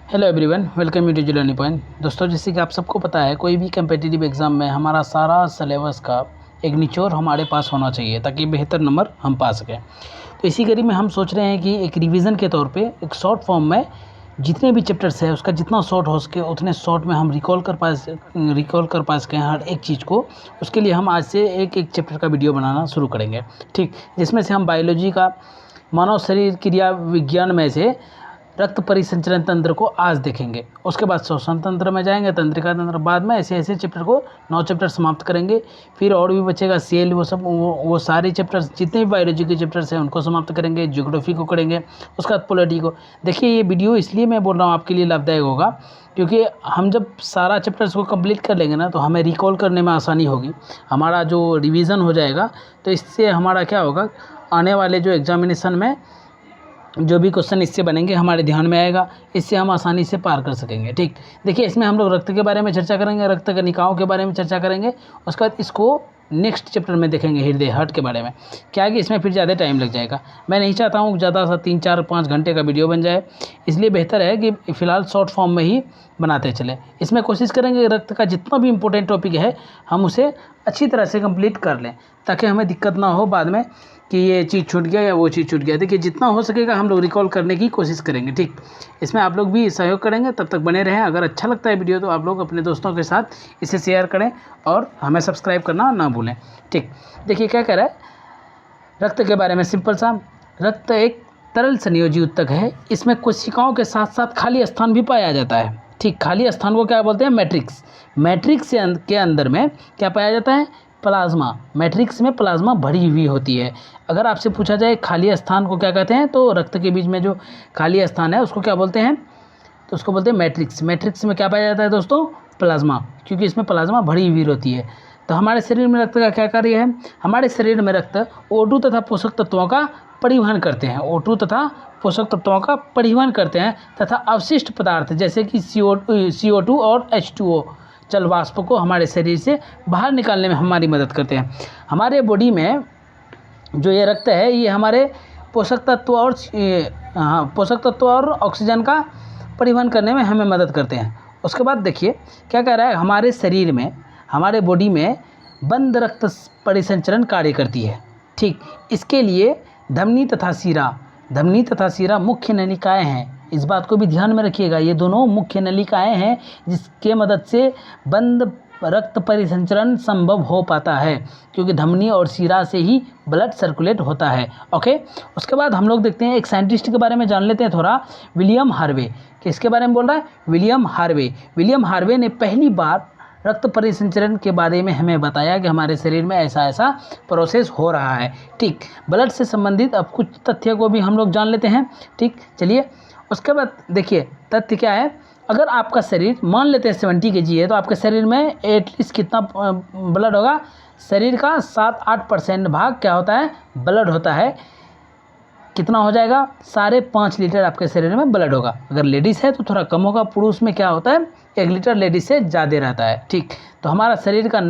Hello everyone, welcome you to learning point. दोस्तों, जैसे कि आप सबको पता है, कोई भी कम्पिटिटिव एग्ज़ाम में हमारा सारा सिलेबस का एक निचोड़ हमारे पास होना चाहिए ताकि बेहतर नंबर हम पा सकें। तो इसी कड़ी में हम सोच रहे हैं कि एक रिवीजन के तौर पे एक शॉर्ट फॉर्म में जितने भी चैप्टर्स है उसका जितना शॉर्ट हो सके उतने शॉर्ट में हम रिकॉल कर पा सकें हर एक चीज़ को। उसके लिए हम आज से एक एक चैप्टर का वीडियो बनाना शुरू करेंगे, ठीक, जिसमें से हम बायोलॉजी का मानव शरीर क्रिया विज्ञान में से रक्त परिसंचरण तंत्र को आज देखेंगे। उसके बाद श्वसन तंत्र में जाएंगे, तंत्रिका तंत्र, बाद में ऐसे ऐसे चैप्टर को 9 चैप्टर समाप्त करेंगे। फिर और भी बचेगा सेल, वो सारे चैप्टर्स जितने भी बायोलॉजी के चैप्टर्स हैं उनको समाप्त करेंगे। ज्योग्राफी को करेंगे, उसके बाद पॉलिटी को। देखिए, ये वीडियो इसलिए मैं बोल रहा हूँ आपके लिए लाभदायक होगा क्योंकि हम जब सारा चैप्टर्स को कंप्लीट कर लेंगे ना तो हमें रिकॉल करने में आसानी होगी, हमारा जो रिवीजन हो जाएगा। तो इससे हमारा क्या होगा, आने वाले जो एग्जामिनेशन में जो भी क्वेश्चन इससे बनेंगे हमारे ध्यान में आएगा, इससे हम आसानी से पार कर सकेंगे, ठीक। देखिए, इसमें हम लोग रक्त के बारे में चर्चा करेंगे, रक्त कणिकाओं के बारे में चर्चा करेंगे। उसके बाद इसको नेक्स्ट चैप्टर में देखेंगे हृदय हार्ट के बारे में। क्या है कि इसमें फिर ज़्यादा टाइम लग जाएगा। मैं नहीं चाहता हूँ ज़्यादा सा 3, 4, 5 घंटे का वीडियो बन जाए, इसलिए बेहतर है कि फ़िलहाल शॉर्ट फॉर्म में ही बनाते चलें। इसमें कोशिश करेंगे रक्त का जितना भी इम्पोर्टेंट टॉपिक है हम उसे अच्छी तरह से कंप्लीट कर लें ताकि हमें दिक्कत ना हो बाद में कि ये चीज़ छूट गया या वो चीज़ छूट गया। देखिए, जितना हो सकेगा हम लोग रिकॉल करने की कोशिश करेंगे, ठीक। इसमें आप लोग भी सहयोग करेंगे, तब तक बने रहें। अगर अच्छा लगता है वीडियो तो आप लोग अपने दोस्तों के साथ इसे शेयर करें और हमें सब्सक्राइब करना ना भूलें, ठीक। देखिए, क्या कह रहा है रक्त के बारे में, सिंपल सा। रक्त एक तरल संयोजी ऊतक है। इसमें कोशिकाओं के साथ साथ खाली स्थान भी पाया जाता है, ठीक। खाली स्थान को क्या बोलते हैं? मैट्रिक्स। मैट्रिक्स के अंदर में क्या पाया जाता है? प्लाज्मा। मैट्रिक्स में प्लाज्मा भरी हुई होती है। अगर आपसे पूछा जाए खाली स्थान को क्या कहते हैं, तो रक्त के बीच में जो खाली स्थान है उसको क्या बोलते हैं? तो उसको बोलते हैं मैट्रिक्स। मैट्रिक्स में क्या पाया जाता है दोस्तों? प्लाज्मा, क्योंकि इसमें प्लाज्मा भरी हुई होती है। तो हमारे शरीर में रक्त का क्या कार्य है? हमारे शरीर में रक्त O2 तथा पोषक तत्वों का परिवहन करते हैं। O2 तथा पोषक तत्वों का परिवहन करते हैं तथा अवशिष्ट पदार्थ जैसे कि CO2 और H2O जल वाष्प को हमारे शरीर से बाहर निकालने में हमारी मदद करते हैं। हमारे बॉडी में जो ये रक्त है ये हमारे पोषक तत्व और ऑक्सीजन का परिवहन करने में हमें मदद करते हैं। उसके बाद देखिए क्या कह रहा है, हमारे शरीर में, हमारे बॉडी में बंद रक्त परिसंचरण कार्य करती है, ठीक। इसके लिए धमनी तथा शिरा मुख्य नलिकाएं हैं। इस बात को भी ध्यान में रखिएगा, ये दोनों मुख्य नलिकाएं हैं जिसके मदद से बंद रक्त परिसंचरण संभव हो पाता है, क्योंकि धमनी और शिरा से ही ब्लड सर्कुलेट होता है, ओके। उसके बाद हम लोग देखते हैं एक साइंटिस्ट के बारे में जान लेते हैं थोड़ा, विलियम हार्वे। किसके बारे में बोल रहा है? William Harvey. विलियम हार्वे ने पहली बार रक्त परिसंचरण के बारे में हमें बताया कि हमारे शरीर में ऐसा ऐसा प्रोसेस हो रहा है, ठीक। ब्लड से संबंधित अब कुछ तथ्य को भी हम लोग जान लेते हैं, ठीक। चलिए, उसके बाद देखिए तथ्य क्या है। अगर आपका शरीर मान लेते हैं 70 kg है तो आपके शरीर में एटलीस्ट कितना ब्लड होगा? शरीर का 7-8% भाग क्या होता है? ब्लड होता है। कितना हो जाएगा? 5.5 लीटर आपके शरीर में ब्लड होगा। अगर लेडीज़ है तो थोड़ा कम होगा, पुरुष में क्या होता है 1 लीटर लेडीज़ से ज़्यादा रहता है, ठीक। तो हमारा शरीर का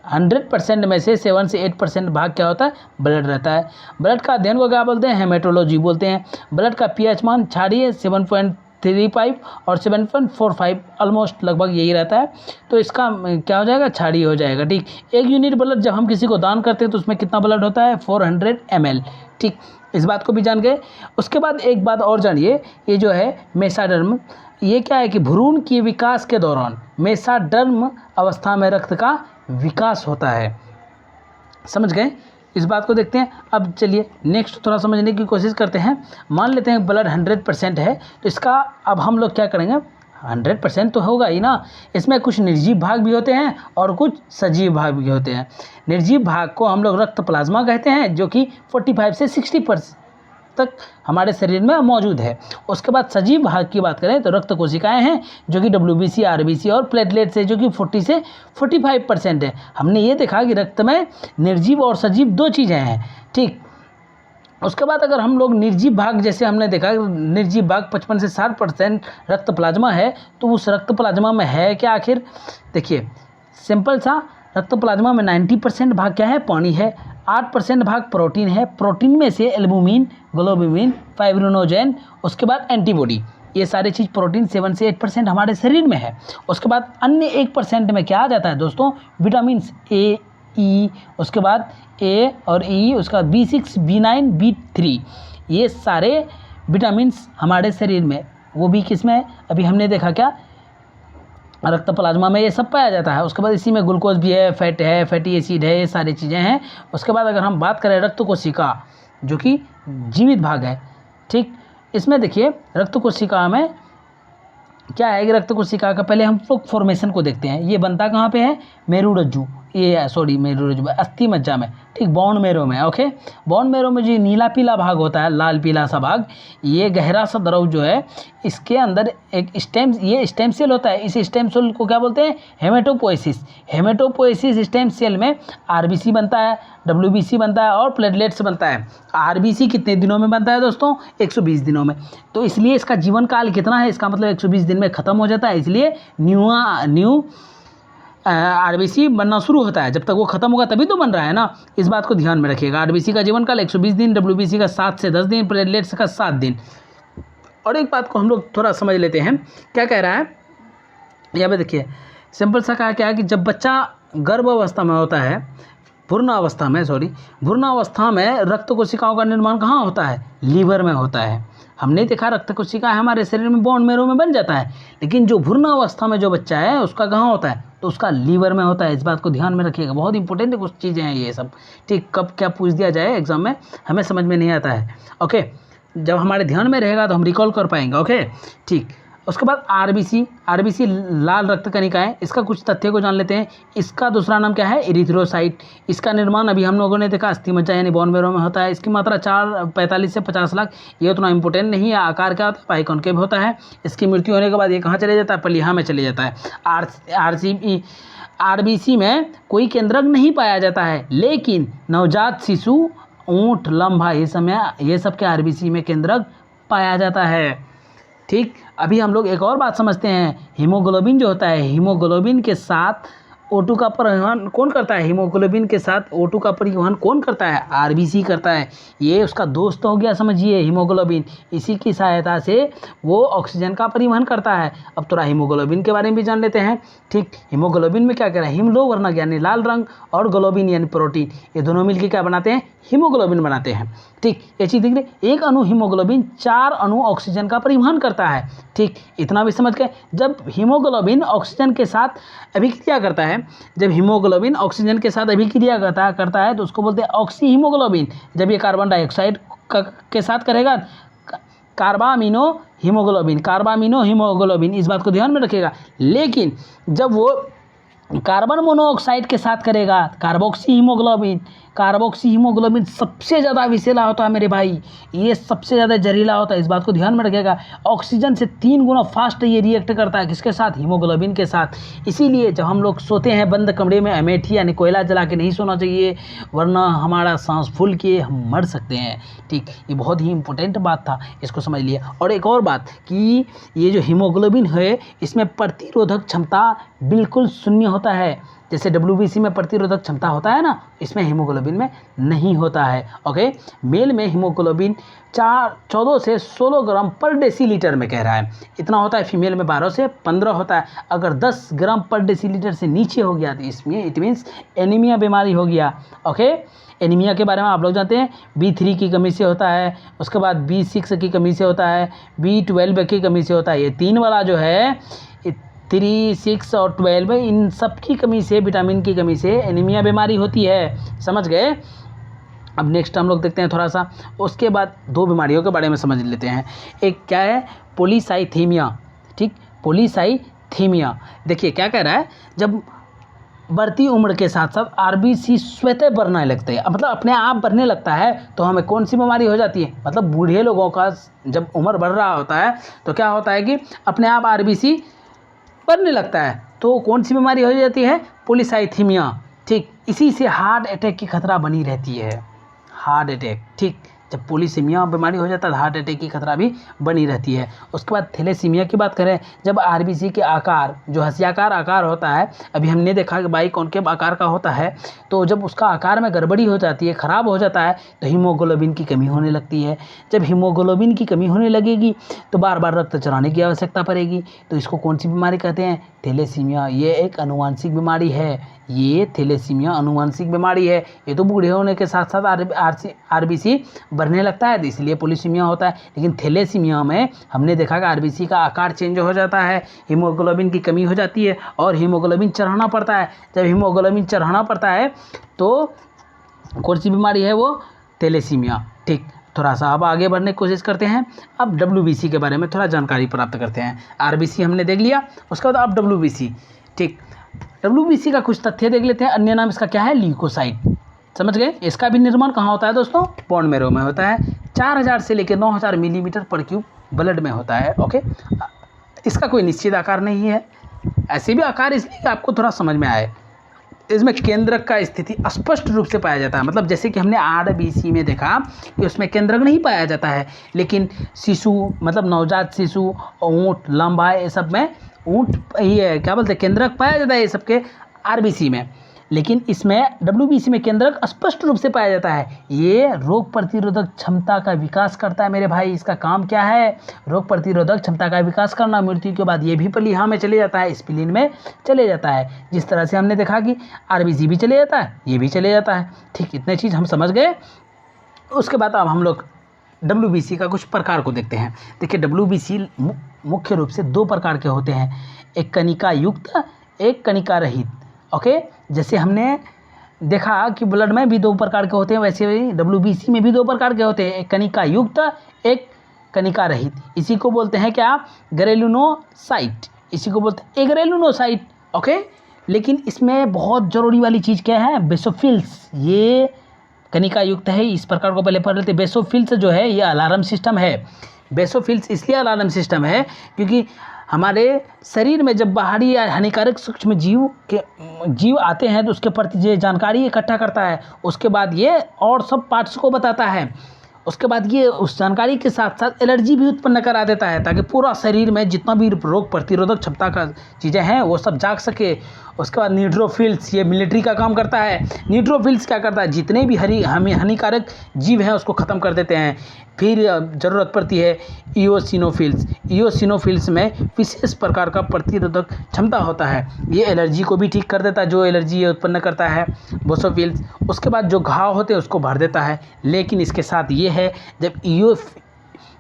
100% में से 7 से 8% भाग क्या होता है? ब्लड रहता है। ब्लड का अध्ययन को क्या बोलते हैं? हेमेटोलॉजी बोलते हैं। ब्लड का pH मान क्षारीय 7.35 और 7.45 ऑलमोस्ट लगभग यही रहता है, तो इसका क्या हो जाएगा? क्षारीय हो जाएगा, ठीक। 1 यूनिट ब्लड जब हम किसी को दान करते हैं तो उसमें कितना ब्लड होता है? 400 ml, ठीक। इस बात को भी जान गए। उसके बाद एक बात और जानिए, ये जो है मेसाडर्म, ये क्या है कि भ्रूण के विकास के दौरान मेसाडर्म अवस्था में रक्त का विकास होता है। समझ गए? इस बात को देखते हैं। अब चलिए नेक्स्ट थोड़ा समझने की कोशिश करते हैं। मान लेते हैं ब्लड 100% है, तो इसका अब हम लोग क्या करेंगे? 100% तो होगा ही ना, इसमें कुछ निर्जीव भाग भी होते हैं और कुछ सजीव भाग भी होते हैं। निर्जीव भाग को हम लोग रक्त प्लाज्मा कहते हैं, जो कि 45 से 60% तक हमारे शरीर में मौजूद है। उसके बाद सजीव भाग की बात करें तो रक्त कोशिकाएं हैं जो कि WBC, RBC और प्लेटलेट्स है जो कि 40 से 45% है। हमने ये देखा कि रक्त में निर्जीव और सजीव 2 चीज़ें हैं, ठीक। उसके बाद अगर हम लोग निर्जीव भाग, जैसे हमने देखा निर्जीव भाग 55 से 60% रक्त प्लाज्मा है, तो उस रक्त प्लाज्मा में है क्या आखिर? देखिए सिंपल सा, रक्त प्लाज्मा में 90% भाग क्या है? पानी है। 8% भाग प्रोटीन है। प्रोटीन में से एल्बुमिन, ग्लोबुमिन, फाइब्रिनोजेन, उसके बाद एंटीबॉडी, ये सारी चीज़ प्रोटीन 7 से 8% हमारे शरीर में है। उसके बाद अन्य 1% में क्या आ जाता है दोस्तों, विटामिन्स ए, ई, उसके बाद ए और ई, उसके बाद B6, B9, B3, ये सारे विटामिन्स हमारे शरीर में, वो भी किस में है, अभी हमने देखा क्या, रक्त प्लाज्मा में ये सब पाया जाता है। उसके बाद इसी में ग्लूकोज भी है, फैट है, फैटी एसिड है, ये सारी चीज़ें हैं। उसके बाद अगर हम बात करें रक्त कोशिका, जो कि जीवित भाग है, ठीक, इसमें देखिए रक्त कोशिका में क्या है कि रक्त कोशिका का पहले हम लोग फॉर्मेशन को देखते हैं। ये बनता कहाँ पे है, मेरुरज्जु, ये सॉरी मेरुरज्जु, अस्थि मज्जा में, ठीक, बोन मैरो में। ओके, बोन मैरो में जो नीला पीला भाग होता है, लाल पीला सा भाग, ये गहरा सा द्रव जो है, इसके अंदर एक ये स्टेम सेल होता है। इस स्टेम सेल को क्या बोलते हैं, हेमेटोपोएसिस। हेमेटोपोएसिस स्टेम सेल में आरबीसी बनता है, डब्ल्यूबीसी बनता है और प्लेटलेट्स बनता है। आरबीसी कितने दिनों में बनता है दोस्तों, 120 दिनों में। तो इसलिए इसका जीवन काल कितना है, इसका मतलब 120 दिन में ख़त्म हो जाता है। इसलिए न्यू आरबीसी बनना शुरू होता है। जब तक वो खत्म होगा तभी तो बन रहा है ना, इस बात को ध्यान में रखिएगा। आरबीसी का जीवन काल 120 दिन, डब्ल्यूबीसी का 7 से 10 दिन, प्लेटलेट्स का 7 दिन। और एक बात को हम लोग थोड़ा समझ लेते हैं, क्या कह रहा है यहाँ पे देखिए, सिंपल सा कहा क्या है कि जब बच्चा गर्भ अवस्था में होता है, भ्रूण अवस्था में रक्त कोशिकाओं का निर्माण कहाँ होता है, लीवर में होता है। हमने देखा रक्त कोशिका हमारे शरीर में बोन मैरो में बन जाता है, लेकिन जो भ्रूण अवस्था में जो बच्चा है उसका कहाँ होता है, तो उसका लीवर में होता है। इस बात को ध्यान में रखिएगा, बहुत इंपॉर्टेंट कुछ चीज़ें हैं ये सब, ठीक। कब क्या पूछ दिया जाए एग्जाम में हमें समझ में नहीं आता है। ओके, जब हमारे ध्यान में रहेगा तो हम रिकॉल कर पाएंगे। ओके, ठीक। उसके बाद आरबीसी लाल रक्त कणिकाएं, इसका कुछ तथ्य को जान लेते हैं। इसका दूसरा नाम क्या है, इरिथ्रोसाइट। इसका निर्माण अभी हम लोगों ने देखा अस्थि मज्जा यानी बोन मैरो में होता है। इसकी मात्रा 45 से 50 लाख, ये उतना इंपॉर्टेंट नहीं है। आकार क्या होता है, पाइकॉनकेव होता है। इसकी मृत्यु होने के बाद ये कहाँ चले जाता है, पलिहा में चले जाता है। आरबीसी में कोई केंद्रक नहीं पाया जाता है, लेकिन नवजात शिशु, ऊँट, लम्भा, ये सब के आरबीसी में केंद्रक पाया जाता है, ठीक। अभी हम लोग एक और बात समझते हैं, हीमोग्लोबिन जो होता है, हीमोग्लोबिन के साथ O2 का परिवहन कौन करता है, हीमोग्लोबिन के साथ O2 का परिवहन कौन करता है, आरबीसी करता है। ये उसका दोस्त हो गया समझिए हीमोग्लोबिन, इसी की सहायता से वो ऑक्सीजन का परिवहन करता है। अब थोड़ा हीमोग्लोबिन के बारे में भी जान लेते हैं, ठीक। हीमोग्लोबिन में क्या कह रहा है, हिमलो वर्णक यानी लाल रंग और ग्लोबिन यानी प्रोटीन, ये दोनों मिलकर क्या बनाते हैं, हीमोग्लोबिन बनाते हैं, ठीक। ये चीज़ देख रहे, एक अणु हीमोग्लोबिन 4 अणु ऑक्सीजन का परिवहन करता है, ठीक। इतना भी समझ गए। जब हीमोग्लोबिन ऑक्सीजन के साथ अभिक्रिया करता है, जब हीमोग्लोबिन ऑक्सीजन के साथ अभिक्रिया करता है तो उसको बोलते हैं ऑक्सी हीमोग्लोबिन। जब ये कार्बन डाइऑक्साइड के साथ करेगा, कार्बामिनो हीमोग्लोबिन, इस बात को ध्यान में रखिएगा। लेकिन जब वो कार्बन मोनोऑक्साइड के साथ करेगा, कार्बोक्सी हीमोग्लोबिन सबसे ज़्यादा विषैला होता है मेरे भाई, ये सबसे ज़्यादा जहरीला होता है, इस बात को ध्यान में रखिएगा। ऑक्सीजन से 3 गुना फास्ट ये रिएक्ट करता है, किसके साथ, हीमोग्लोबिन के साथ। इसीलिए जब हम लोग सोते हैं बंद कमरे में, अमेठी यानी कोयला जला के नहीं सोना चाहिए, वरना हमारा सांस फूल के हम मर सकते हैं, ठीक। ये बहुत ही इंपॉर्टेंट बात था, इसको समझ लिया। और एक और बात कि ये जो हीमोग्लोबिन है, इसमें प्रतिरोधक क्षमता बिल्कुल शून्य होता है। जैसे डब्ल्यूबीसी में प्रतिरोधक क्षमता होता है ना, इसमें हीमोग्लोबिन में नहीं होता है। ओके, मेल में हीमोग्लोबिन 14 से 16 ग्राम पर डेसीलीटर में कह रहा है, इतना होता है। फीमेल में 12 से 15 होता है। अगर 10 ग्राम पर डेसीलीटर से नीचे हो गया तो इसमें इट मीन्स एनीमिया बीमारी हो गया। ओके, एनीमिया के बारे में आप लोग जानते हैं, B3 की कमी से होता है, उसके बाद B6 की कमी से होता है, B12 की कमी से होता है। ये 3 वाला जो है 3, 6 और 12, इन सब की कमी से, विटामिन की कमी से एनीमिया बीमारी होती है, समझ गए। अब नेक्स्ट हम लोग देखते हैं थोड़ा सा, उसके बाद 2 बीमारियों के बारे में समझ लेते हैं। एक क्या है, पॉलीसाइथीमिया, ठीक। पॉलीसाइथीमिया देखिए क्या कह रहा है, जब बढ़ती उम्र के साथ साथ आरबीसी स्वतः बढ़ने लगते हैं, मतलब अपने आप बढ़ने लगता है, तो हमें कौन सी बीमारी हो जाती है, मतलब बूढ़े लोगों का जब उम्र बढ़ रहा होता है तो क्या होता है कि अपने आप आरबीसी बढ़ने लगता है, तो कौन सी बीमारी हो जाती है, पॉलीसाइथीमिया, ठीक। इसी से हार्ट अटैक की खतरा बनी रहती है, हार्ट अटैक, ठीक। जब पोलीसीमिया बीमारी हो जाता है हार्ट अटैक की खतरा भी बनी रहती है। उसके बाद थैलेसीमिया की बात करें, जब आरबीसी के आकार जो हंसियाकार आकार होता है, अभी हमने देखा कि बाइकॉन्केव आकार का होता है, तो जब उसका आकार में गड़बड़ी हो जाती है, ख़राब हो जाता है, तो हीमोग्लोबिन की कमी होने लगती है। जब हीमोग्लोबिन की कमी होने लगेगी तो बार बार रक्त चढ़ाने की आवश्यकता पड़ेगी। तो इसको कौन सी बीमारी कहते हैं? थैलेसीमिया। ये एक अनुवांशिक बीमारी है। ये थैलेसीमिया अनुवांशिक बीमारी है। ये तो बूढ़े होने के साथ साथ आरबीसी बढ़ने लगता है, इसलिए पोलीसीमिया होता है। लेकिन थैलेसीमिया में हमने देखा कि आरबीसी का आकार चेंज हो जाता है, हीमोग्लोबिन की कमी हो जाती है और हीमोग्लोबिन चढ़ाना पड़ता है। जब हीमोग्लोबिन चढ़ाना पड़ता है तो कौन सी बीमारी है? वो थैलेसीमिया। ठीक, थोड़ा सा अब आगे बढ़ने की कोशिश करते हैं। अब डब्ल्यूबीसी के बारे में थोड़ा जानकारी प्राप्त करते हैं। आरबीसी हमने देख लिया, उसके बाद अब डब्ल्यूबीसी। ठीक, डब्ल्यूबीसी का कुछ तथ्य देख लेते हैं। अन्य नाम इसका क्या है? ल्यूकोसाइट। समझ गए? इसका भी निर्माण कहाँ होता है दोस्तों? बोन मैरो में होता है। 4000 से लेकर 9000 मिलीमीटर पर क्यूब ब्लड में होता है। ओके, इसका कोई निश्चित आकार नहीं है, ऐसे भी आकार इसलिए आपको थोड़ा समझ में आए। इसमें केंद्रक का स्थिति स्पष्ट रूप से पाया जाता है, मतलब जैसे कि हमने आरबीसी में देखा कि उसमें केंद्रक नहीं पाया जाता है, लेकिन शिशु मतलब नवजात शिशु, ऊँट, लंबा, ये सब में ऊँट ये क्या बोलते हैं केंद्रक पाया जाता है ये सबके आरबीसी में। लेकिन इसमें डब्ल्यूबीसी में केंद्रक स्पष्ट रूप से पाया जाता है। ये रोग प्रतिरोधक क्षमता का विकास करता है मेरे भाई। इसका काम क्या है? रोग प्रतिरोधक क्षमता का विकास करना। मृत्यु के बाद ये भी प्लीहा में चले जाता है, स्प्लीन में चले जाता है। जिस तरह से हमने देखा कि आरबीसी भी चले जाता है, ये भी चले जाता है। ठीक, इतने चीज़ हम समझ गए। उसके बाद अब हम लोग डब्ल्यूबीसी का कुछ प्रकार को देखते हैं। देखिए, डब्ल्यूबीसी मुख्य रूप से 2 प्रकार के होते हैं, एक कणिका युक्त, एक कणिका रहित। ओके, जैसे हमने देखा कि ब्लड में भी 2 प्रकार के होते हैं, वैसे ही डब्ल्यूबीसी में भी 2 प्रकार के होते हैं, एक कणिका युक्त, एक कणिका रहित। इसी को बोलते हैं क्या? ग्रेनुलोसाइट। इसी को बोलते हैं ग्रेनुलोसाइट। ओके, लेकिन इसमें बहुत ज़रूरी वाली चीज़ क्या है? बेसोफिल्स। ये कणिका युक्त है, इस प्रकार को पहले पढ़ लेते हैं। बेसोफिल्स जो है ये अलार्म सिस्टम है। बेसोफिल्स इसलिए अलार्म सिस्टम है क्योंकि हमारे शरीर में जब बाहरी या हानिकारक सूक्ष्म जीव आते हैं तो उसके प्रति ये जानकारी इकट्ठा करता है, उसके बाद ये और सब पार्ट्स को बताता है। उसके बाद ये उस जानकारी के साथ साथ एलर्जी भी उत्पन्न करा देता है, ताकि पूरा शरीर में जितना भी रोग प्रतिरोधक क्षमता का चीज़ें हैं वो सब जाग सके। उसके बाद न्यूट्रोफिल्स, ये मिलिट्री का काम करता है। न्यूट्रोफिल्स क्या करता है? जितने भी हानिकारक जीव हैं उसको ख़त्म कर देते हैं। फिर ज़रूरत पड़ती है इओसिनोफिल्स। इओसिनोफिल्स में विशेष प्रकार का प्रतिरोधक क्षमता होता है, ये एलर्जी को भी ठीक कर देता है, जो एलर्जी ये उत्पन्न करता है बेसोफिल्स। उसके बाद जो घाव होते हैं उसको भर देता है। लेकिन इसके साथ ये है, जब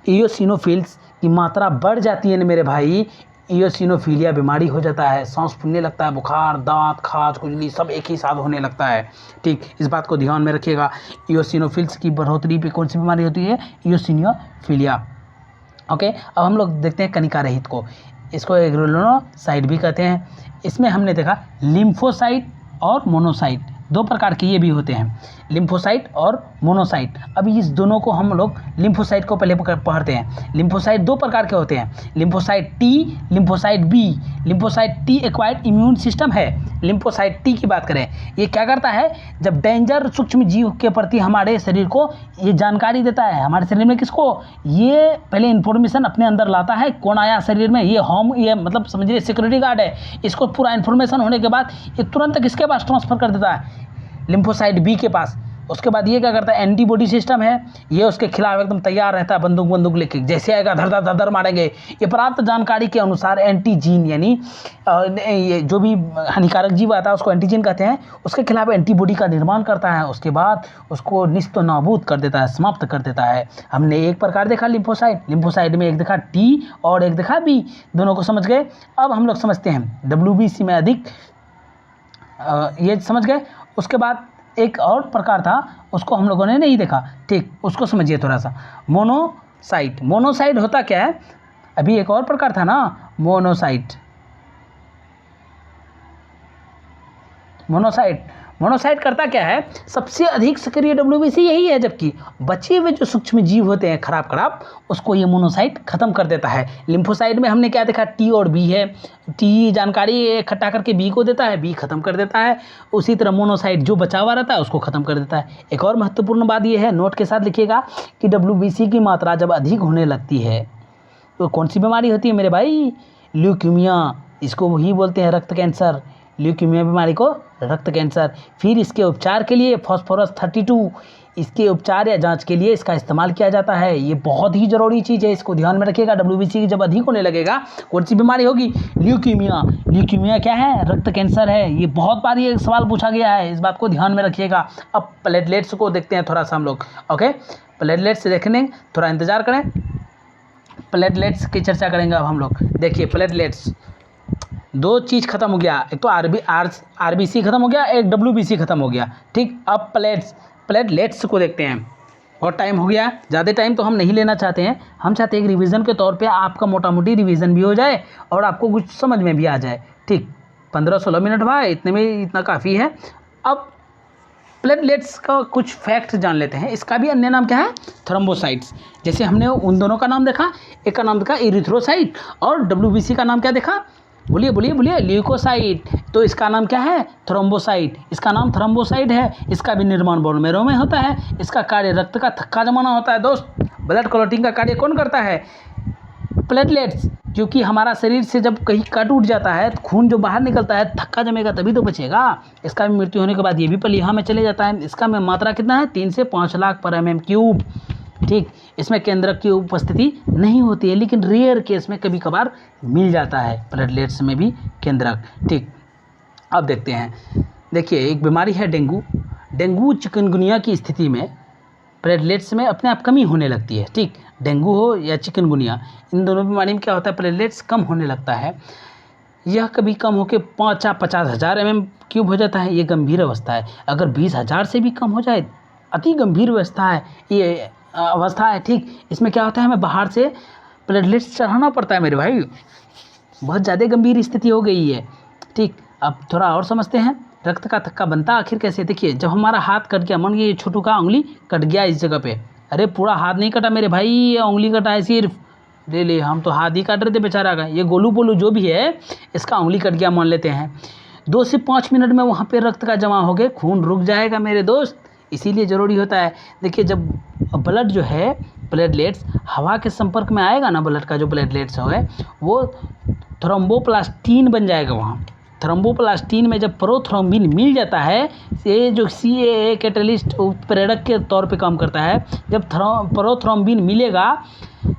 इओसिनोफिल्स की मात्रा बढ़ जाती है ना मेरे भाई, इओसिनोफिलिया बीमारी हो जाता है, सांस फूलने लगता है, बुखार, दांत, खाज, खुजली सब एक ही साथ होने लगता है। ठीक, इस बात को ध्यान में रखिएगा। इओसिनोफिल्स की बढ़ोतरी पे कौन सी बीमारी होती है? इओसिनोफिलिया। ओके, अब हम लोग देखते हैं कणिका रहित को। इसको ग्रेनुलोसाइट भी कहते हैं। इसमें हमने देखा लिम्फोसाइट और मोनोसाइट, 2 प्रकार के ये भी होते हैं, लिम्फोसाइट और मोनोसाइट। अभी इस दोनों को हम लोग लिम्फोसाइट को पहले पढ़ते हैं। लिम्फोसाइट 2 प्रकार के होते हैं, lymphocyte T, lymphocyte B. Lymphocyte T acquired immune system है। लिम्फोसाइट टी की बात करें, ये क्या करता है? जब डेंजर सूक्ष्म जीव के प्रति हमारे शरीर को ये जानकारी देता है, हमारे शरीर में किसको? ये पहले इन्फॉर्मेशन अपने अंदर लाता है, कौन आया शरीर में, ये मतलब समझिए सिक्योरिटी गार्ड है। इसको पूरा इन्फॉर्मेशन होने के बाद ये तुरंत किसके पास ट्रांसफ़र कर देता है? लिम्फोसाइट बी के पास। उसके बाद ये क्या करता है? एंटीबॉडी सिस्टम है, ये उसके खिलाफ एकदम तैयार रहता है, बंदूक लेके, जैसे आएगा धर धर मारेंगे। ये प्राप्त जानकारी के अनुसार एंटीजीन, यानी ये जो भी हानिकारक जीव आता है उसको एंटीजीन कहते हैं, उसके खिलाफ एंटीबॉडी का निर्माण करता है। उसके बाद उसको निस्तो नाबूद कर देता है, समाप्त कर देता है। हमने एक प्रकार देखा लिम्फोसाइट में एक देखा टी और एक देखा बी, दोनों को समझ गए। अब हम लोग समझते हैं डब्ल्यूबीसी में अधिक ये समझ गए। उसके बाद एक और प्रकार था, उसको हम लोगों ने नहीं देखा। ठीक, उसको समझिए थोड़ा सा। मोनोसाइट। मोनोसाइट होता क्या है? अभी एक और प्रकार था ना, मोनोसाइट। मोनोसाइट करता क्या है, सबसे अधिक सक्रिय डब्ल्यूबीसी यही है, जबकि बचे हुए जो सूक्ष्म जीव होते हैं खराब उसको ये मोनोसाइट खत्म कर देता है। लिम्फोसाइट में हमने क्या देखा, टी और बी है, टी जानकारी इकट्ठा करके बी को देता है, बी खत्म कर देता है। उसी तरह मोनोसाइट जो बचा हुआ रहता है उसको खत्म कर देता है। एक और महत्वपूर्ण बात ये है, नोट के साथ लिखिएगा कि डब्ल्यूबीसी की मात्रा जब अधिक होने लगती है तो कौन सी बीमारी होती है मेरे भाई, ल्यूकीमिया, इसको वही बोलते हैं रक्त कैंसर, ल्यूकीमिया बीमारी को रक्त कैंसर। फिर इसके उपचार के लिए फास्फोरस 32, इसके उपचार या जांच के लिए इसका इस्तेमाल किया जाता है। ये बहुत ही ज़रूरी चीज़ है, इसको ध्यान में रखिएगा। डब्ल्यूबीसी जब अधिक होने लगेगा कौन सी बीमारी होगी, ल्यूकीमिया। ल्यूकीमिया क्या है, रक्त कैंसर है। ये बहुत बार ये सवाल पूछा गया है, इस बात को ध्यान में रखिएगा। अब प्लेटलेट्स को देखते हैं थोड़ा सा हम लोग। ओके, प्लेटलेट्स देखने थोड़ा इंतज़ार करें, प्लेटलेट्स की चर्चा करेंगे अब हम लोग। देखिए प्लेटलेट्स, दो चीज़ खत्म हो गया, एक तो आरबीसी खत्म हो गया, एक डब्ल्यूबीसी खत्म हो गया। ठीक, अब प्लेटलेट्स को देखते हैं। बहुत टाइम हो गया, ज़्यादा टाइम तो हम नहीं लेना चाहते हैं, हम चाहते हैं एक रिवीजन के तौर पे आपका मोटा मोटी रिवीजन भी हो जाए और आपको कुछ समझ में भी आ जाए। ठीक, 15-16 मिनट भाई, इतने में इतना काफ़ी है। अब प्लेटलेट्स का कुछ फैक्ट जान लेते हैं। इसका भी अन्य नाम क्या है, थ्रोम्बोसाइट्स। जैसे हमने उन दोनों का नाम देखा, एक का नाम देखा इरिथ्रोसाइट और डब्ल्यूबीसी का नाम क्या देखा, बोलिए ल्यूकोसाइट। तो इसका नाम क्या है, थ्रोम्बोसाइट। इसका नाम थ्रोम्बोसाइट है। इसका भी निर्माण बोन मैरो में होता है। इसका कार्य रक्त का थक्का जमाना होता है। दोस्त, ब्लड क्लॉटिंग का कार्य कौन करता है, प्लेटलेट्स। क्योंकि हमारा शरीर से जब कहीं कट उठ जाता है तो खून जो बाहर निकलता है, थक्का जमेगा तभी तो बचेगा। इसका भी मृत्यु होने के बाद ये भी पलीहा में चले जाता है। इसका में मात्रा कितना है, 3 से 5 लाख पर mm³। ठीक, इसमें केंद्रक की उपस्थिति नहीं होती है, लेकिन रेयर केस में कभी कभार मिल जाता है प्लेटलेट्स में भी केंद्रक। ठीक, अब देखते हैं। देखिए एक बीमारी है डेंगू चिकनगुनिया की स्थिति में प्लेटलेट्स में अपने आप कमी होने लगती है। ठीक, डेंगू हो या चिकनगुनिया, इन दोनों बीमारी में क्या होता है, प्लेटलेट्स कम होने लगता है। यह कभी कम होकर 50,000 mm³ हो जाता है। ये गंभीर अवस्था है। अगर 20,000 से भी कम हो जाए, अति गंभीर अवस्था है ये अवस्था है। ठीक, इसमें क्या होता है, हमें बाहर से प्लेटलेट्स चढ़ाना पड़ता है मेरे भाई, बहुत ज़्यादा गंभीर स्थिति हो गई है। ठीक, अब थोड़ा और समझते हैं, रक्त का थक्का बनता आखिर कैसे। देखिए जब हमारा हाथ कट गया, मान लीजिए छोटू का उंगली कट गया इस जगह पे, अरे पूरा हाथ नहीं कटा मेरे भाई, ये उंगली कटा है सिर्फ, ले हम तो हाथ ही काट रहे थे बेचारा का। ये गोलू पोलू जो भी है, इसका उंगली कट गया मान लेते हैं, 2 से 5 मिनट में वहाँ पे रक्त का जमा हो गया, खून रुक जाएगा मेरे दोस्त। इसीलिए ज़रूरी होता है। देखिए जब ब्लड जो है, प्लेटलेट्स हवा के संपर्क में आएगा ना, ब्लड का जो प्लेटलेट्स है वो थ्रोम्बोप्लास्टिन बन जाएगा। वहाँ थ्रोम्बोप्लास्टिन में जब प्रोथ्रोम्बिन मिल जाता है, ये जो CAA कैटलिस्ट उत्प्रेरक के तौर पे काम करता है। जब प्रोथ्रोम्बिन मिलेगा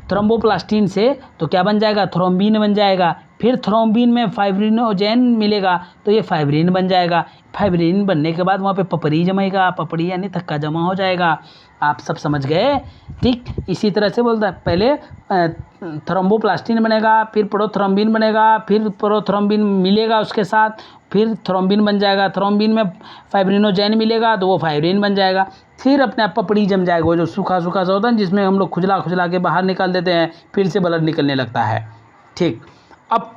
थ्रोम्बोप्लास्टिन से तो क्या बन जाएगा, थ्रोम्बिन बन जाएगा। फिर थ्रोम्बिन में फाइब्रिनोजेन मिलेगा तो ये फाइब्रिन बन जाएगा। फाइब्रिन बनने के बाद वहाँ पे पपड़ी जमेगा, पपड़ी यानी थक्का जमा हो जाएगा। आप सब समझ गए। ठीक, इसी तरह से बोलता है, पहले थ्रोम्बोप्लास्टिन बनेगा, फिर प्रोथ्रोम्बिन बनेगा, फिर प्रोथ्रोम्बिन मिलेगा उसके साथ, फिर थ्रोम्बिन बन जाएगा। थ्रोम्बिन में फाइब्रिनोजेन मिलेगा तो वो फाइब्रिन बन जाएगा। फिर अपने आप पपड़ी जम जाएगा, वो जो सूखा सा होता है जिसमें हम लोग खुजला के बाहर निकाल देते हैं, फिर से ब्लड निकलने लगता है। ठीक, अब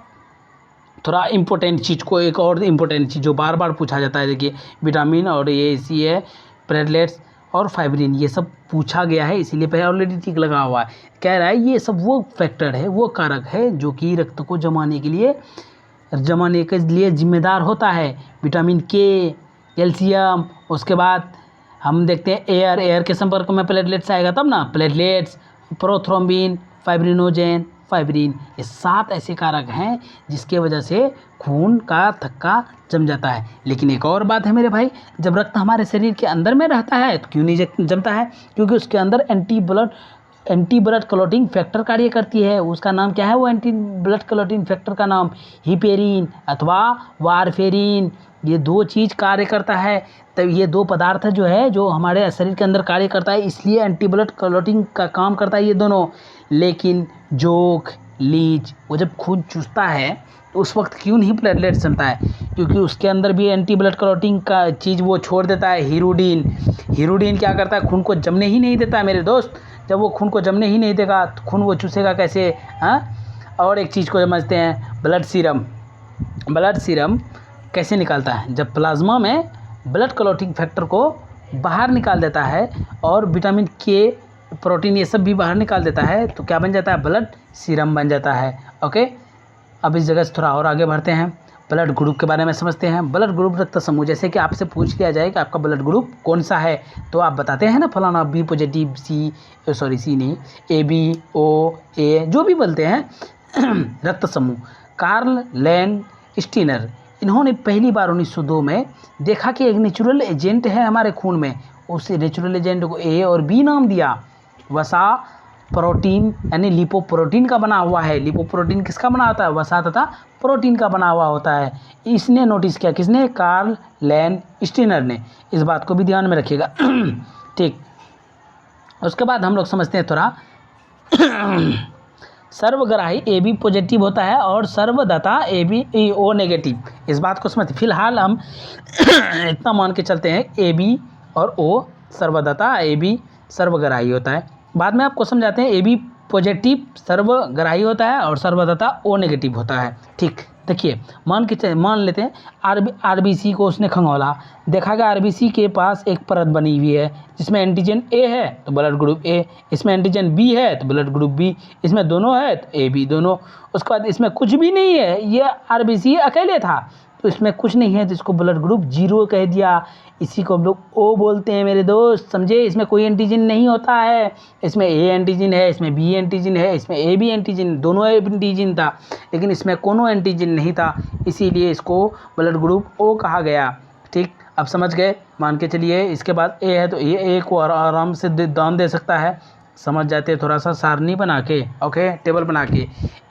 थोड़ा इम्पोर्टेंट चीज़ को, एक और इम्पोर्टेंट चीज़ जो बार बार पूछा जाता है, देखिए विटामिन और ये CA, प्लेटलेट्स और फाइब्रिन, ये सब पूछा गया है, इसीलिए पहले ऑलरेडी टिक लगा हुआ है। कह रहा है ये सब वो फैक्टर है, वो कारक है जो कि रक्त को जमाने के लिए जिम्मेदार होता है। विटामिन K, कैल्शियम, उसके बाद हम देखते हैं एयर के संपर्क में प्लेटलेट्स आएगा तब ना, प्लेटलेट्स, प्रोथ्रोम्बिन, फाइब्रिनोजेन, फाइब्रिन, ये 7 ऐसे कारक हैं जिसके वजह से खून का थक्का जम जाता है। लेकिन एक और बात है मेरे भाई, जब रक्त हमारे शरीर के अंदर में रहता है तो क्यों नहीं जमता है, क्योंकि उसके अंदर एंटी ब्लड क्लॉटिंग फैक्टर कार्य करती है। उसका नाम क्या है, वो एंटी ब्लड क्लॉटिंग फैक्टर का नाम हिपेरिन अथवा वारफेरिन, ये 2 चीज़ कार्य करता है। तब ये 2 पदार्थ जो है जो हमारे शरीर के अंदर कार्य करता है, इसलिए एंटी ब्लड क्लॉटिंग का काम करता है ये दोनों। लेकिन जोक, लीच, वो जब खून चूसता है तो उस वक्त क्यों नहीं प्लेटलेट्स जमता है, क्योंकि उसके अंदर भी एंटी ब्लड क्लॉटिंग का चीज़ वो छोड़ देता है, हीरोडिन क्या करता है, खून को जमने ही नहीं देता है मेरे दोस्त। जब वो खून को जमने ही नहीं देगा तो खून वो चूसेगा कैसे। हाँ, और एक चीज़ को समझते हैं, ब्लड सीरम कैसे निकालता है। जब प्लाज्मा में ब्लड क्लॉटिंग फैक्टर को बाहर निकाल देता है और विटामिन के, प्रोटीन, ये सब भी बाहर निकाल देता है, तो क्या बन जाता है, ब्लड सीरम बन जाता है। ओके, अब इस जगह से थोड़ा और आगे बढ़ते हैं, ब्लड ग्रुप के बारे में समझते हैं। ब्लड ग्रुप रक्त समूह, जैसे कि आपसे पूछ लिया जाए कि आपका ब्लड ग्रुप कौन सा है, तो आप बताते हैं ना फलाना बी पॉजिटिव, सी नहीं, ए बी, ओ, ए, जो भी बोलते हैं रक्त समूह। कार्ल लैंड स्टीनर, इन्होंने पहली बार 1902 में देखा कि एक नेचुरल एजेंट है हमारे खून में, उस नेचुरल एजेंट को ए और बी नाम दिया। वसा प्रोटीन यानी लिपोप्रोटीन का बना हुआ है। लिपोप्रोटीन किसका बना होता है, वसा तथा प्रोटीन का बना हुआ होता है। इसने नोटिस किया, किसने, कार्ल लैंड स्टीनर ने। इस बात को भी ध्यान में रखिएगा। ठीक, उसके बाद हम लोग समझते हैं थोड़ा सर्वग्राही ए बी पॉजिटिव होता है और सर्वदाता ए बी ओ नेगेटिव। इस बात को समझते, फिलहाल हम इतना मान के चलते हैं ए बी और ओ सर्वदाता, ए बी सर्वग्राही होता है। बाद में आपको समझाते हैं ए बी पॉजिटिव सर्वग्राही होता है और सर्वदाता ओ नेगेटिव होता है। ठीक, देखिए मान लेते हैं आरबीसी को उसने खंगोला, देखा गया आरबीसी के पास एक परत बनी हुई है जिसमें एंटीजन ए है तो ब्लड ग्रुप ए, इसमें एंटीजन बी है तो ब्लड ग्रुप बी, इसमें दोनों है तो ए बी दोनों। उसके बाद इसमें कुछ भी नहीं है, ये आरबीसी अकेले था तो इसमें कुछ नहीं है तो इसको ब्लड ग्रुप 0 कह दिया। इसी को हम लोग ओ बोलते हैं मेरे दोस्त, समझे। इसमें कोई एंटीजन नहीं होता है, इसमें ए एंटीजन है, इसमें बी एंटीजन है, इसमें ए बी एंटीजन, दोनों एंटीजन था, लेकिन इसमें कोनो एंटीजन नहीं था, इसीलिए इसको ब्लड ग्रुप ओ कहा गया। ठीक, अब समझ गए, मान के चलिए। इसके बाद ए है तो ए को आराम से दान दे सकता है, समझ जाते हैं थोड़ा सा सारणी बना के, ओके, टेबल बना के।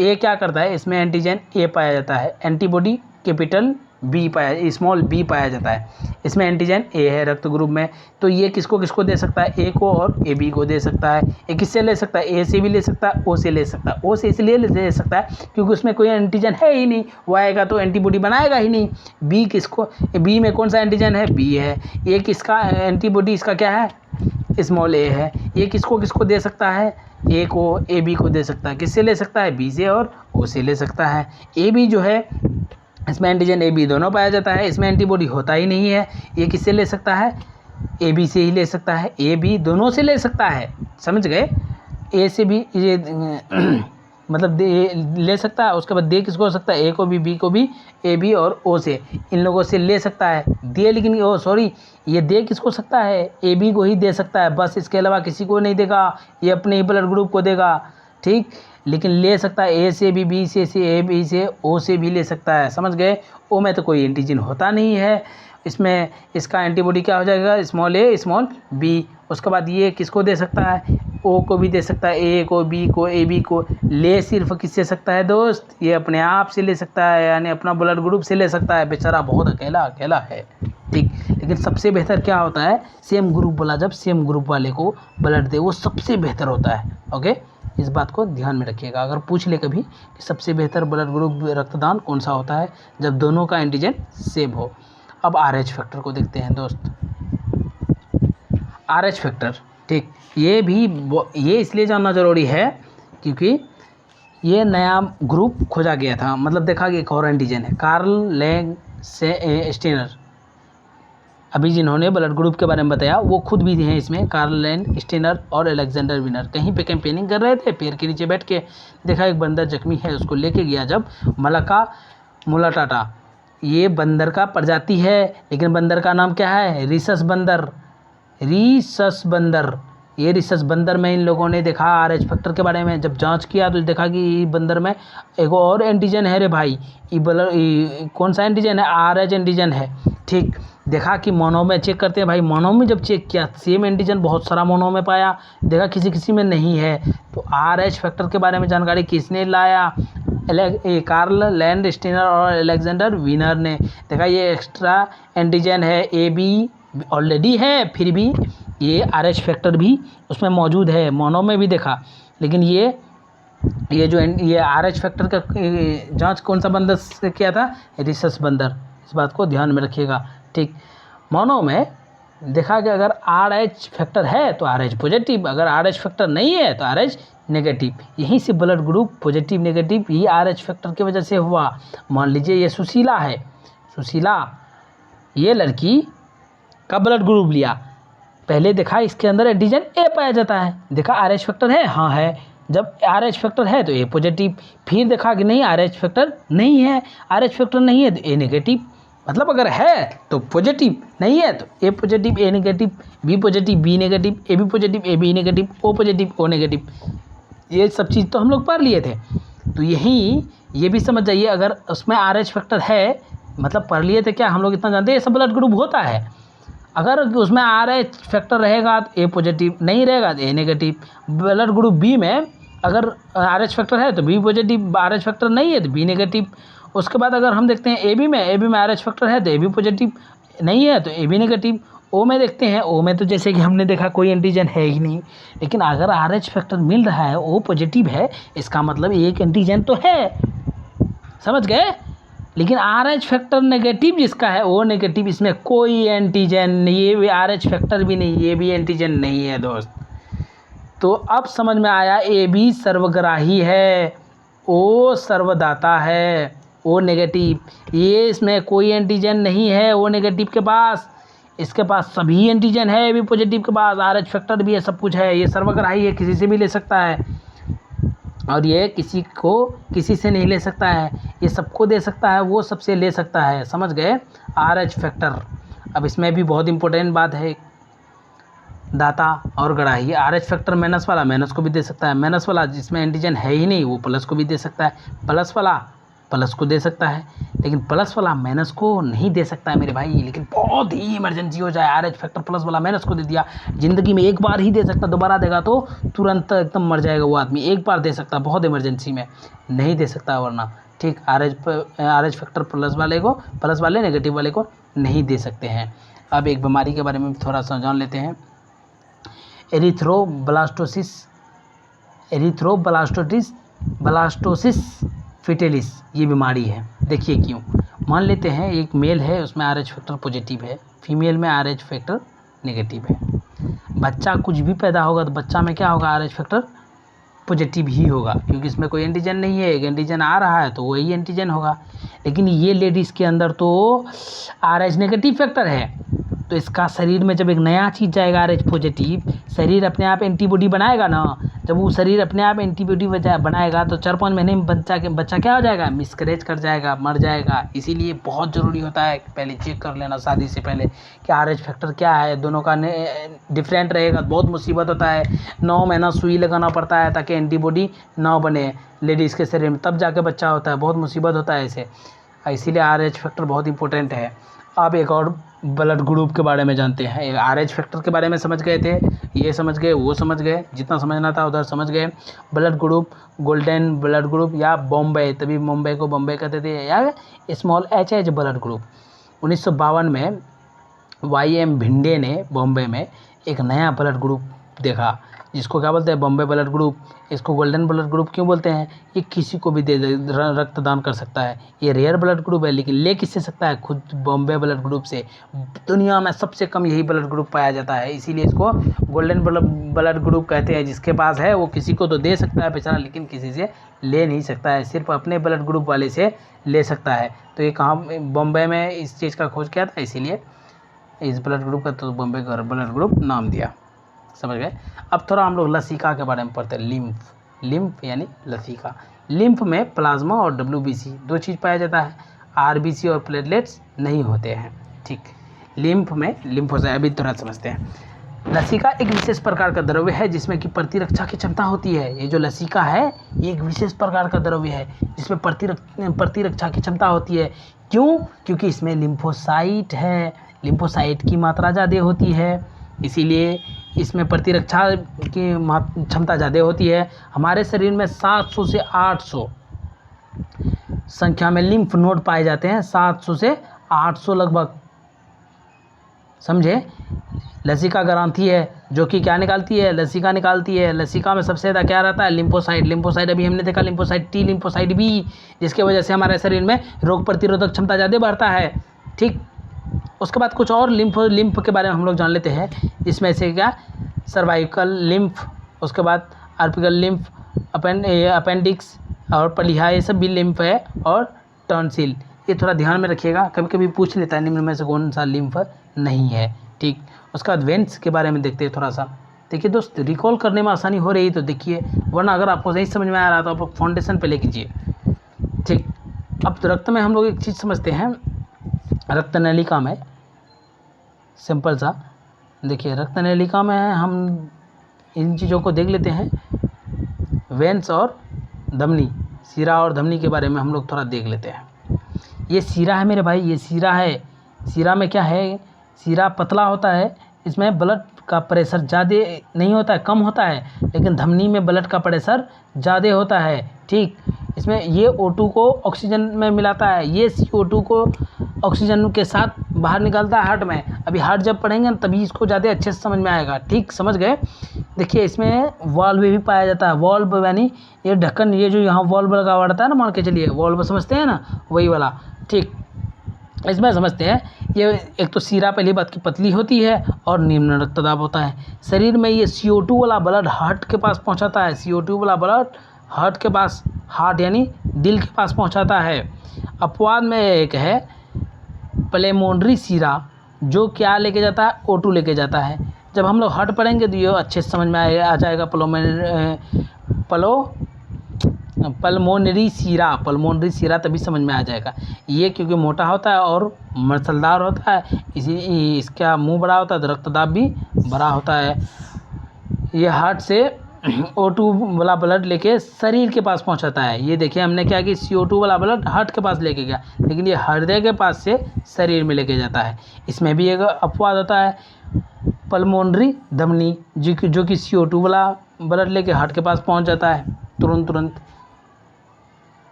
ए क्या करता है, इसमें एंटीजन ए पाया जाता है, एंटीबॉडी कैपिटल बी पाया, स्मॉल बी पाया जाता है, इसमें एंटीजन ए है रक्त ग्रुप में, तो ये किसको किसको दे सकता है, ए को और ए बी को दे सकता है। ये किससे ले सकता है, ए से भी ले सकता है, ओ से ले सकता है। ओ से इसलिए ले सकता है क्योंकि उसमें कोई एंटीजन है ही नहीं, वो आएगा तो एंटीबॉडी बनाएगा ही नहीं। बी किसको, बी में कौन सा एंटीजन है, बी है। ये किसका एंटीबॉडी, इसका क्या है, स्मॉल ए है। ये किसको किसको दे सकता है, ए को ए बी को दे सकता है। किससे ले सकता है, बी से और ओ से ले सकता है। ए बी जो है इसमें एंटीजन ए बी दोनों पाया जाता है, इसमें एंटीबॉडी होता ही नहीं है। ये किससे ले सकता है, ए बी से ही ले सकता है, ए बी दोनों से ले सकता है, समझ गए। ए से भी ये मतलब दे ले सकता है, उसके बाद दे किसको हो सकता है, ए को भी, बी को भी, ए बी और ओ से, इन लोगों से ले सकता है दे। लेकिन ये दे किसको सकता है, ए बी को ही दे सकता है बस, इसके अलावा किसी को नहीं देगा, ये अपने ही ब्लड ग्रुप को देगा। ठीक, लेकिन ले सकता है ए से भी, बी से ए बी से, ओ से भी ले सकता है, समझ गए। ओ में तो कोई एंटीजन होता नहीं है, इसमें इसका एंटीबॉडी क्या हो जाएगा, स्मॉल ए स्मॉल बी। उसके बाद ये किसको दे सकता है, ओ को भी दे सकता है, ए को, बी को, ए बी को। ले सिर्फ किससे सकता है दोस्त, ये अपने आप से ले सकता है, यानी अपना ब्लड ग्रुप से ले सकता है। बेचारा बहुत अकेला अकेला है। ठीक, लेकिन सबसे बेहतर क्या होता है, सेम ग्रुप वाला जब सेम ग्रुप वाले को ब्लड दे, वो सबसे बेहतर होता है। ओके, इस बात को ध्यान में रखिएगा। अगर पूछ ले कभी कि सबसे बेहतर ब्लड ग्रुप रक्तदान कौन सा होता है, जब दोनों का एंटीजन सेम हो। अब RH फैक्टर को देखते हैं दोस्त। RH फैक्टर, ठीक, ये इसलिए जानना ज़रूरी है क्योंकि ये नया ग्रुप खोजा गया था, मतलब देखा कि एक और एंटीजन है, कार्ल लैंड स्टीनर। अभी जिन्होंने ब्लड ग्रुप के बारे में बताया वो खुद भी हैं इसमें, कार्ल लैंड स्टीनर और अलेक्जेंडर विनर। कहीं पे कैंपेनिंग कर रहे थे, पेड़ के नीचे बैठ के देखा एक बंदर जख्मी है, उसको लेके गया जब मलका मुलाटाटा। ये बंदर का प्रजाति है, लेकिन बंदर का नाम क्या है, रिसस बंदर। ये रिसस बंदर में इन लोगों ने देखा RH फैक्टर के बारे में, जब जांच किया तो देखा कि बंदर में एक और एंटीजन है रे भाई, कौन सा एंटीजन है, RH एंटीजन है। ठीक, देखा कि मानव में चेक करते हैं भाई, मानव में जब चेक किया सेम एंटीजन बहुत सारा मानव में पाया, देखा किसी किसी में नहीं है। तो RH फैक्टर के बारे में जानकारी किसने लाया, कार्ल लैंड स्टीनर और अलेक्जेंडर विनर ने। देखा ये एक्स्ट्रा एंटीजन है, ए बी ऑलरेडी है, फिर भी ये RH फैक्टर भी उसमें मौजूद है, मानव में भी देखा। लेकिन ये RH फैक्टर का जांच कौन सा बंदर से किया था, रिसस बंदर। इस बात को ध्यान में रखिएगा। ठीक, मानव में देखा कि अगर RH फैक्टर है तो RH पॉजिटिव, अगर RH फैक्टर नहीं है तो RH नेगेटिव। यहीं से ब्लड ग्रुप पॉजिटिव नेगेटिव ये RH फैक्टर की वजह से हुआ। मान लीजिए ये सुशीला है, सुशीला ये लड़की का ब्लड ग्रुप लिया, पहले देखा इसके अंदर एंटीजन ए पाया जाता है, देखा RH फैक्टर है, हाँ है, जब RH फैक्टर है तो ए पॉजिटिव, फिर देखा कि नहीं RH फैक्टर नहीं है, RH फैक्टर नहीं है तो ए नेगेटिव, मतलब अगर है तो पॉजिटिव, नहीं है तो A positive A negative, B positive B negative, A B positive A B negative, O positive O negative, ये सब चीज़ तो हम लोग पढ़ लिए थे। तो यही ये भी समझ जाइए, अगर उसमें RH फैक्टर है मतलब पढ़ लिए थे क्या, हम लोग इतना जानते हैं ये सब ब्लड ग्रुप होता है। अगर उसमें RH फैक्टर रहेगा तो ए पॉजिटिव, नहीं रहेगा तो ए नेगेटिव। ब्लड ग्रुप बी में अगर RH फैक्टर है तो बी पॉजिटिव, RH फैक्टर नहीं है तो बी नेगेटिव। उसके बाद अगर हम देखते हैं ए बी में RH फैक्टर है तो ए बी पॉजिटिव, नहीं है तो ए बी नेगेटिव। ओ में देखते हैं, ओ में तो जैसे कि हमने देखा कोई एंटीजन है ही नहीं, लेकिन अगर RH फैक्टर मिल रहा है, ओ पॉजिटिव है, इसका मतलब एक एंटीजन तो है, समझ गए। लेकिन RH फैक्टर नेगेटिव जिसका है, ओ नेगेटिव, इसमें कोई एंटीजन नहीं, ये भी RH फैक्टर भी नहीं, ये भी एंटीजन नहीं है दोस्त। तो अब समझ में आया, ए बी सर्वग्राही है, ओ सर्वदाता है, ओ नेगेटिव, ये इसमें कोई एंटीजन नहीं है ओ नेगेटिव के पास, इसके पास सभी एंटीजन है, ए बी पॉजिटिव के पास RH फैक्टर भी है, सब कुछ है, ये सर्वग्राही है, किसी से भी ले सकता है, और ये किसी से नहीं ले सकता है, ये सबको दे सकता है, वो सबसे ले सकता है, समझ गए। RH factor. अब इसमें भी बहुत इंपॉर्टेंट बात है, दाता और ग्राही। RH फैक्टर माइनस वाला माइनस को भी दे सकता है, माइनस वाला जिसमें एंटीजन है ही नहीं वो प्लस को भी दे सकता है, प्लस वाला प्लस को दे सकता है, लेकिन प्लस वाला माइनस को नहीं दे सकता है मेरे भाई। लेकिन बहुत ही इमरजेंसी हो जाए, RH फैक्टर प्लस वाला माइनस को दे दिया, ज़िंदगी में एक बार ही दे सकता, दोबारा देगा तो तुरंत एकदम मर जाएगा वो आदमी, एक बार दे सकता, बहुत इमरजेंसी में नहीं दे सकता वरना, ठीक। RH फैक्टर प्लस वाले नेगेटिव वाले को नहीं दे सकते हैं। अब एक बीमारी के बारे में थोड़ा सा जान लेते हैं, एरिथ्रोब्लास्टोसिस फिटेलिस, ये बीमारी है। देखिए क्यों, मान लेते हैं एक मेल है, उसमें RH फैक्टर पॉजिटिव है, फीमेल में RH फैक्टर नेगेटिव है, बच्चा कुछ भी पैदा होगा तो बच्चा में क्या होगा, RH फैक्टर पॉजिटिव ही होगा, क्योंकि इसमें कोई एंटीजन नहीं है, एक एंटीजन आ रहा है तो वही एंटीजन होगा। लेकिन ये लेडीज़ के अंदर तो RH नेगेटिव फैक्टर है, तो इसका शरीर में जब एक नया चीज़ जाएगा RH पॉजिटिव, शरीर अपने आप एंटीबॉडी बनाएगा ना, जब वो शरीर अपने आप एंटीबॉडी बनाएगा तो 4-5 महीने में बच्चा क्या हो जाएगा, मिसकैरेज कर जाएगा, मर जाएगा। इसीलिए बहुत ज़रूरी होता है पहले चेक कर लेना शादी से पहले कि RH फैक्टर क्या है, दोनों का डिफरेंट रहेगा, बहुत मुसीबत होता है, 9 महीना सुई लगाना पड़ता है ताकि एंटीबॉडी ना बने लेडीज़ के शरीर में, तब जाके बच्चा होता है, बहुत मुसीबत होता है इसे, इसीलिए RH फैक्टर बहुत इंपॉर्टेंट है। अब एक और ब्लड ग्रुप के बारे में जानते हैं, RH फैक्टर के बारे में समझ गए थे, ये समझ गए वो समझ गए, जितना समझना था उधर समझ गए। Blood group golden blood group या बॉम्बे, तभी मुंबई को बॉम्बे कहते थे, या स्मॉल HH ब्लड ग्रुप। 1952 में YM भिंडे ने बॉम्बे में एक नया ब्लड ग्रुप देखा, जिसको क्या बोलते हैं, बॉम्बे ब्लड ग्रुप। इसको गोल्डन ब्लड ग्रुप क्यों बोलते हैं, ये किसी को भी रक्तदान कर सकता है, ये रेयर ब्लड ग्रुप है, लेकिन ले किससे सकता है, खुद बॉम्बे ब्लड ग्रुप से। दुनिया में सबसे कम यही ब्लड ग्रुप पाया जाता है, इसीलिए इसको गोल्डन ब्लड ग्रुप कहते हैं। जिसके पास है वो किसी को तो दे सकता है बेचारा, लेकिन किसी से ले नहीं सकता है, सिर्फ अपने ब्लड ग्रुप वाले से ले सकता है। तो ये कहाँ, बॉम्बे में इस चीज़ का खोज किया था, इसीलिए इस ब्लड ग्रुप का तो बॉम्बे का ब्लड ग्रुप नाम दिया, समझ गए। अब थोड़ा हम लोग लसीका के बारे में पढ़ते हैं, लिम्फ यानी लसीका। लिम्फ में प्लाज्मा और WBC दो चीज़ पाया जाता है, RBC और प्लेटलेट्स नहीं होते हैं, ठीक। लिम्फ में लिम्फोसाइट, अभी थोड़ा समझते हैं। लसीका एक विशेष प्रकार का द्रव्य है जिसमें कि प्रतिरक्षा की क्षमता होती है। ये जो लसीका है ये एक विशेष प्रकार का द्रव्य है जिसमें प्रतिरक्षा की क्षमता होती है। क्यों? क्योंकि इसमें लिम्फोसाइट है, लिम्फोसाइट की मात्रा ज़्यादा होती है, इसीलिए इसमें प्रतिरक्षा की क्षमता ज़्यादा होती है। हमारे शरीर में 700 से 800 संख्या में लिम्फ नोड पाए जाते हैं, 700 से 800 लगभग, समझे। लसीका ग्रंथि है जो कि क्या निकालती है, लसीका निकालती है। लसीका में सबसे ज़्यादा क्या रहता है, लिम्फोसाइट। अभी हमने देखा लिम्फोसाइट T, लिम्फोसाइट B, जिसके वजह से हमारे शरीर में रोग प्रतिरोधक क्षमता ज़्यादा बढ़ता है, ठीक। उसके बाद कुछ और लिम्फ के बारे में हम लोग जान लेते हैं। इसमें से क्या, सर्वाइकल लिम्फ, उसके बाद आर्पिकल लिम्फ, अपेंडिक्स और पलिहा, ये सब भी लिम्फ है, और टॉन्सिल। ये थोड़ा ध्यान में रखिएगा, कभी कभी पूछ लेता है निम्न में से कौन सा लिम्फ नहीं है, ठीक, उसके बाद वेंस के बारे में देखते हैं थोड़ा सा। देखिए दोस्त, रिकॉल करने में आसानी हो रही तो देखिए, वरना अगर आपको नहीं समझ में आ रहा तो आप फाउंडेशन पहले कीजिए। ठीक, अब रक्त में हम लोग एक चीज़ समझते हैं, रक्त नलिका में, सिंपल सा देखिए, रक्त नलिका में हम इन चीज़ों को देख लेते हैं, वेंस और धमनी, सीरा और धमनी के बारे में हम लोग थोड़ा देख लेते हैं। ये सीरा है मेरे भाई, ये सीरा है। सीरा में क्या है, सीरा पतला होता है, इसमें ब्लड का प्रेशर ज़्यादा नहीं होता है, कम होता है, लेकिन धमनी में ब्लड का प्रेशर ज़्यादा होता है। ठीक, इसमें ये O2 को ऑक्सीजन में मिलाता है, ये CO2 को ऑक्सीजन के साथ बाहर निकालता है हार्ट में। अभी हार्ट जब पढ़ेंगे तभी इसको ज़्यादा अच्छे से समझ में आएगा। ठीक, समझ गए। देखिए इसमें वॉल्व भी पाया जाता है, वॉल्व यानी ये ढक्कन, ये जो यहाँ वॉल्व लगा हुआ रहता है ना, मान के चलिए वॉल्व समझते हैं ना, वही वाला। ठीक, इसमें समझते हैं, ये एक तो सीरा पहली बात की पतली होती है और निम्न रक्तदाब होता है। शरीर में ये CO2 वाला ब्लड हार्ट के पास पहुंचाता है, CO2 वाला ब्लड हार्ट के पास, हार्ट यानी दिल के पास पहुंचाता है। अपवाद में एक है पल्मोनरी सीरा, जो क्या लेके जाता है, O2 लेके जाता है। जब हम लोग हार्ट पढ़ेंगे तो ये अच्छे से समझ में आ जाएगा। पल्मोनरी सीरा तभी समझ में आ जाएगा। ये क्योंकि मोटा होता है और मसलदार होता है, इसका मुंह बड़ा होता है तो रक्तदाब भी बड़ा होता है। ये हार्ट से O2 वाला ब्लड लेके शरीर के पास पहुंचाता है। ये देखिए हमने क्या कि CO2 वाला ब्लड हार्ट के पास लेके गया, लेकिन ये हृदय के पास से शरीर में लेके जाता है। इसमें भी एक अपवाद होता है, पल्मोनरी धमनी, जो कि CO2 वाला ब्लड लेके हार्ट के पास पहुंच जाता है तुरंत।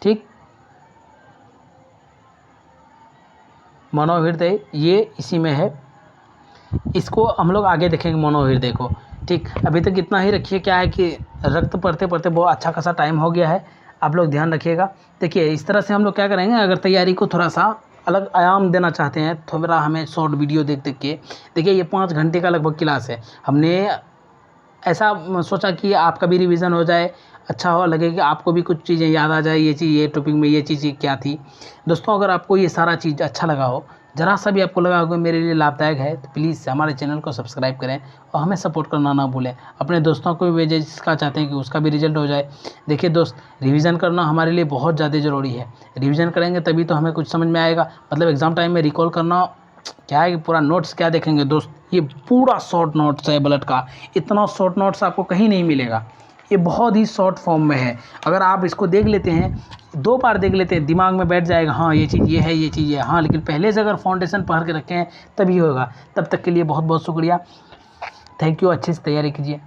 ठीक, मनोहृदय ये इसी में है, इसको हम लोग आगे देखेंगे मनोहृदय को। ठीक, अभी तक इतना ही रखिए। क्या है कि रक्त पढ़ते पढ़ते बहुत अच्छा खासा टाइम हो गया है, आप लोग ध्यान रखिएगा। देखिए इस तरह से हम लोग क्या करेंगे, अगर तैयारी को थोड़ा सा अलग आयाम देना चाहते हैं, थोड़ा हमें शॉर्ट वीडियो देख के, देखिए ये 5 घंटे का लगभग क्लास है। हमने ऐसा सोचा कि आपका भी रिवीजन हो जाए, अच्छा हो, लगे कि आपको भी कुछ चीज़ें याद आ जाए, ये चीज़, ये टॉपिक में ये चीज़ क्या थी। दोस्तों अगर आपको ये सारा चीज़ अच्छा लगा हो, ज़रा सा भी आपको लगा होगा मेरे लिए लाभदायक है, तो प्लीज़ हमारे चैनल को सब्सक्राइब करें और हमें सपोर्ट करना ना भूलें। अपने दोस्तों को भी भेजें जिसका चाहते हैं कि उसका भी रिजल्ट हो जाए। देखिए दोस्त, रिवीजन करना हमारे लिए बहुत ज़्यादा ज़रूरी है। रिवीजन करेंगे तभी तो हमें कुछ समझ में आएगा। मतलब एग्ज़ाम टाइम में रिकॉल करना क्या है कि पूरा नोट्स क्या देखेंगे दोस्त, ये पूरा शॉर्ट नोट्स है ब्लड का। इतना शॉर्ट नोट्स आपको कहीं नहीं मिलेगा, ये बहुत ही शॉर्ट फॉर्म में है। अगर आप इसको देख लेते हैं, 2 बार देख लेते हैं, दिमाग में बैठ जाएगा, हाँ ये चीज़ ये है, ये चीज़ है, हाँ। लेकिन पहले से अगर फाउंडेशन पढ़ के रखें तभी होगा। तब तक के लिए बहुत बहुत शुक्रिया, थैंक यू। अच्छे से तैयारी कीजिए।